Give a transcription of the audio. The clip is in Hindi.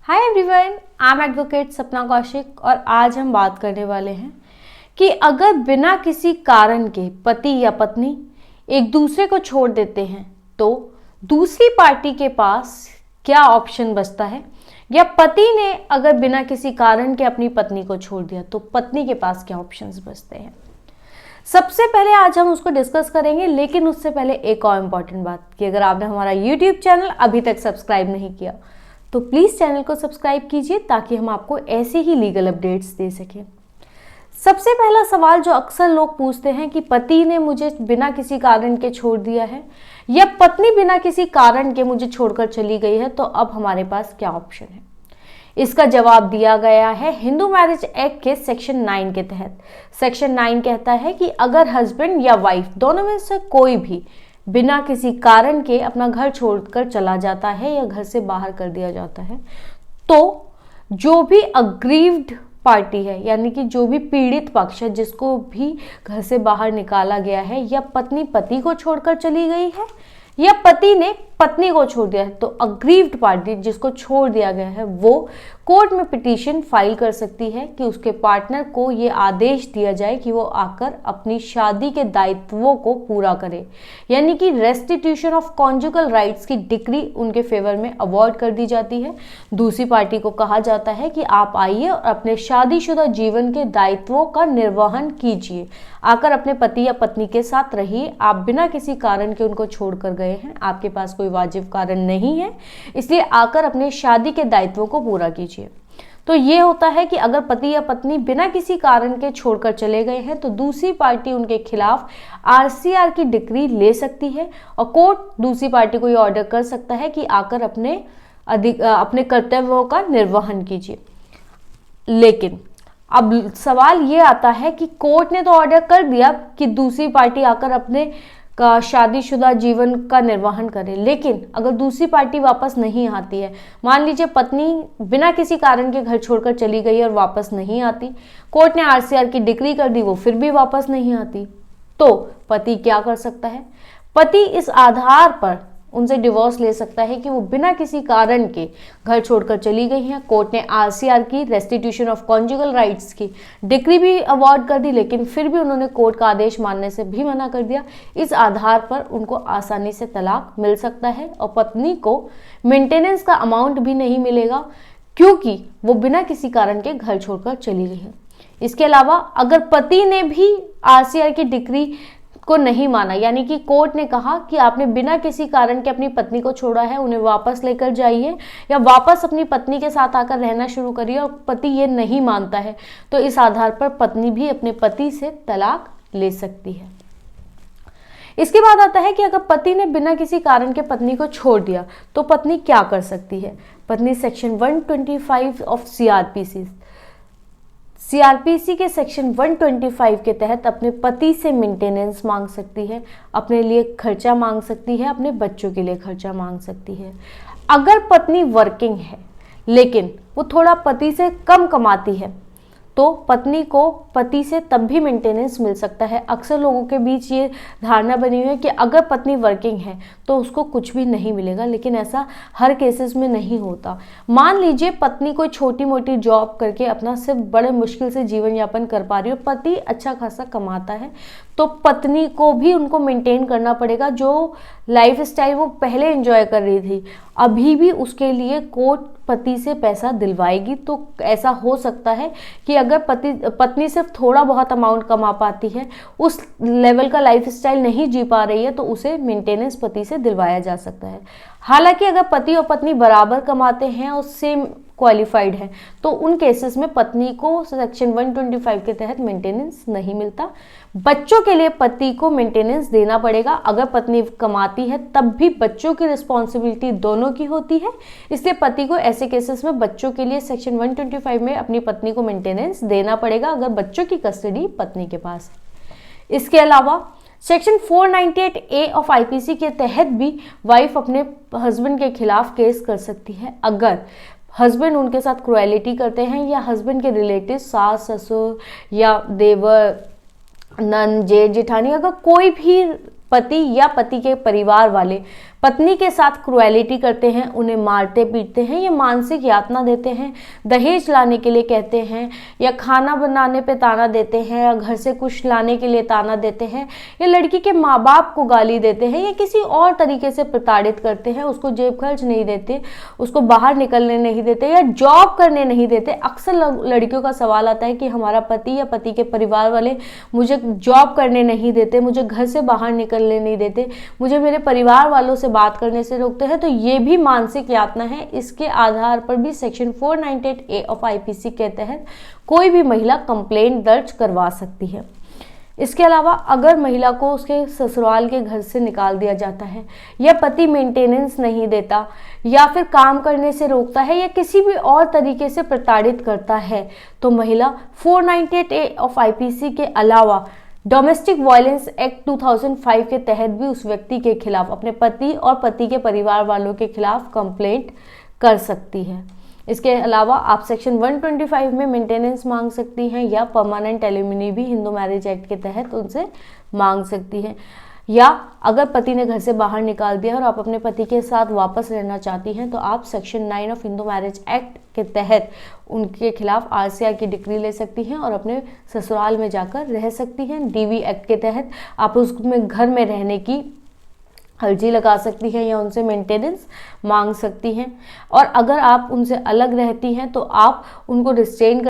Hi everyone, I am advocate सपना कौशिक और आज हम बात करने वाले हैं कि अगर बिना किसी कारण के पति या पत्नी एक दूसरे को छोड़ देते हैं तो दूसरी पार्टी के पास क्या ऑप्शन बचता है, या पति ने अगर बिना किसी कारण के अपनी पत्नी को छोड़ दिया तो पत्नी के पास क्या ऑप्शंस बचते हैं। सबसे पहले आज हम उसको डिस्कस करेंगे, लेकिन उससे पहले एक और इम्पॉर्टेंट बात कि अगर आपने हमारा यूट्यूब चैनल अभी तक सब्सक्राइब नहीं किया तो प्लीज़ चैनल को सब्सक्राइब कीजिए ताकि हम आपको ऐसे ही लीगल अपडेट्स दे सकें। सबसे पहला सवाल जो अक्सर लोग पूछते हैं कि पति ने मुझे बिना किसी कारण के छोड़ दिया है या पत्नी बिना किसी कारण के मुझे छोड़कर चली गई है, तो अब हमारे पास क्या ऑप्शन है। इसका जवाब दिया गया है हिंदू मैरिज एक्ट के सेक्शन 9 के तहत। सेक्शन 9 कहता है कि अगर हस्बैंड या वाइफ दोनों में से कोई भी बिना किसी कारण के अपना घर छोड़कर चला जाता है या घर से बाहर कर दिया जाता है, तो जो भी अग्रीव्ड पार्टी है, यानी कि जो भी पीड़ित पक्ष है, जिसको भी घर से बाहर निकाला गया है, या पत्नी पति को छोड़कर चली गई है या पति ने पत्नी को छोड़ दिया है, तो अग्रीव्ड पार्टी जिसको छोड़ दिया गया है वो कोर्ट में पिटीशन फाइल कर सकती है कि उसके पार्टनर को ये आदेश दिया जाए कि वो आकर अपनी शादी के दायित्वों को पूरा करे, यानी कि रेस्टिट्यूशन ऑफ कॉन्जुगल राइट्स की डिक्री उनके फेवर में अवॉर्ड कर दी जाती है। दूसरी पार्टी को कहा जाता है कि आप आइए और अपने शादीशुदा जीवन के दायित्वों का निर्वहन कीजिए, आकर अपने पति या पत्नी के साथ रहिए। आप बिना किसी कारण के उनको छोड़कर गए हैं, आपके पास कोई वाजिब कारण नहीं है, इसलिए आकर अपने शादी के दायित्वों को पूरा कीजिए। तो ये होता है कि अगर पति या पत्नी बिना किसी कारण के छोड़कर चले गए हैं तो दूसरी पार्टी उनके खिलाफ आरसीआर की डिक्री ले सकती है और कोर्ट दूसरी पार्टी को ये ऑर्डर कर सकता है कि आकर अपने कर्तव्यों का निर्वहन कीजिए। लेकिन अब सवाल ये आता है कि कोर्ट ने तो ऑर्डर कर दिया कि दूसरी पार्टी आकर अपने का शादीशुदा जीवन का निर्वहन करे, लेकिन अगर दूसरी पार्टी वापस नहीं आती है, मान लीजिए पत्नी बिना किसी कारण के घर छोड़कर चली गई और वापस नहीं आती, कोर्ट ने आरसीआर की डिक्री कर दी, वो फिर भी वापस नहीं आती, तो पति क्या कर सकता है। पति इस आधार पर उनसे डिवोर्स ले सकता है कि वो बिना किसी कारण के घर छोड़कर चली गई हैं। कोर्ट ने आरसीआर की रेस्टिट्यूशन ऑफ कॉन्जुगल राइट्स की डिक्री भी अवॉर्ड कर दी, लेकिन फिर भी उन्होंने कोर्ट का आदेश मानने से भी मना कर दिया। इस आधार पर उनको आसानी से तलाक मिल सकता है और पत्नी को मेंटेनेंस का अमाउंट भी नहीं मिलेगा, क्योंकि वो बिना किसी कारण के घर छोड़कर चली गई है। इसके अलावा अगर पति ने भी आरसीआर की डिक्री को नहीं माना, यानी कि कोर्ट ने कहा कि आपने बिना किसी कारण के अपनी पत्नी को छोड़ा है, उन्हें वापस लेकर जाइए या वापस अपनी पत्नी के साथ आकर रहना शुरू करिए, और पति ये नहीं मानता है, तो इस आधार पर पत्नी भी अपने पति से तलाक ले सकती है। इसके बाद आता है कि अगर पति ने बिना किसी कारण के पत्नी को छोड़ दिया तो पत्नी क्या कर सकती है। पत्नी सेक्शन 125 ऑफ सीआरपीसी के सेक्शन 125 के तहत अपने पति से मेंटेनेंस मांग सकती है, अपने लिए खर्चा मांग सकती है, अपने बच्चों के लिए खर्चा मांग सकती है। अगर पत्नी वर्किंग है लेकिन वो थोड़ा पति से कम कमाती है तो पत्नी को पति से तब भी मेंटेनेंस मिल सकता है। अक्सर लोगों के बीच ये धारणा बनी हुई है कि अगर पत्नी वर्किंग है तो उसको कुछ भी नहीं मिलेगा, लेकिन ऐसा हर केसेस में नहीं होता। मान लीजिए पत्नी कोई छोटी मोटी जॉब करके अपना सिर्फ बड़े मुश्किल से जीवन यापन कर पा रही है, पति अच्छा खासा कमाता है, तो पत्नी को भी उनको मेंटेन करना पड़ेगा। जो लाइफ स्टाइल वो पहले एंजॉय कर रही थी, अभी भी उसके लिए कोर्ट पति से पैसा दिलवाएगी। तो ऐसा हो सकता है कि अगर पत्नी सिर्फ थोड़ा बहुत अमाउंट कमा पाती है, उस लेवल का लाइफ स्टाइल नहीं जी पा रही है, तो उसे मेंटेनेंस पति से दिलवाया जा सकता है। हालांकि अगर पति और पत्नी बराबर कमाते हैं और सेम क्वालिफाइड है तो उन केसेस में पत्नी को सेक्शन 125 के तहत मेंटेनेंस नहीं मिलता। बच्चों के लिए पति को मेंटेनेंस देना पड़ेगा। अगर पत्नी कमाती है तब भी बच्चों की रिस्पॉन्सिबिलिटी दोनों की होती है, इसलिए पति को ऐसे केसेस में बच्चों के लिए सेक्शन 125 में अपनी पत्नी को मेंटेनेंस देना पड़ेगा अगर बच्चों की कस्टडी पत्नी के पास है। इसके अलावा सेक्शन 498A ऑफ आईपीसी के तहत भी वाइफ अपने हस्बैंड के खिलाफ केस कर सकती है अगर हस्बैंड उनके साथ क्रुएलिटी करते हैं या हस्बैंड के रिलेटिव सास ससुर या देवर नन जेठ जेठानी, अगर कोई भी पति या पति के परिवार वाले पत्नी के साथ क्रुएलिटी करते हैं, उन्हें मारते पीटते हैं या मानसिक यातना देते हैं, दहेज लाने के लिए कहते हैं या खाना बनाने पे ताना देते हैं या घर से कुछ लाने के लिए ताना देते हैं या लड़की के माँ बाप को गाली देते हैं या किसी और तरीके से प्रताड़ित करते हैं, उसको जेब खर्च नहीं देते, उसको बाहर निकलने नहीं देते या जॉब करने नहीं देते। अक्सर लड़कियों का सवाल आता है कि हमारा पति या पति के परिवार वाले मुझे जॉब करने नहीं देते, मुझे घर से बाहर निकलने नहीं देते, मुझे मेरे परिवार वालों से बात करने से रोकते हैं, तो ये भी मानसिक यातना है। इसके आधार पर भी सेक्शन 498A ऑफ आईपीसी के तहत कोई भी महिला कंप्लेंट दर्ज करवा सकती है। इसके अलावा अगर महिला को उसके ससुराल के घर से निकाल दिया जाता है या पति मेंटेनेंस नहीं देता या फिर काम करने से रोकता है या किसी भी और तरीके से प्रताड़ित करता है, तो महिला 498A ऑफ आईपीसी के अलावा डोमेस्टिक वायलेंस एक्ट 2005 के तहत भी उस व्यक्ति के खिलाफ, अपने पति और पति के परिवार वालों के खिलाफ कंप्लेंट कर सकती है। इसके अलावा आप सेक्शन 125 में मेंटेनेंस मांग सकती हैं या परमानेंट एलिमनी भी हिंदू मैरिज एक्ट के तहत उनसे मांग सकती हैं। या अगर पति ने घर से बाहर निकाल दिया और आप अपने पति के साथ वापस रहना चाहती हैं, तो आप section 9 of Hindu marriage act के तहत उनके खिलाफ आरसीआई की डिक्री ले सकती हैं और अपने ससुराल में जाकर रह सकती हैं। डीवी एक्ट के तहत आप उसमें घर में रहने की अर्जी लगा सकती हैं या उनसे मेंटेनेंस मांग सकती हैं। और अगर आप उनसे अलग रहती हैं तो आप उनको रिस्ट्रेन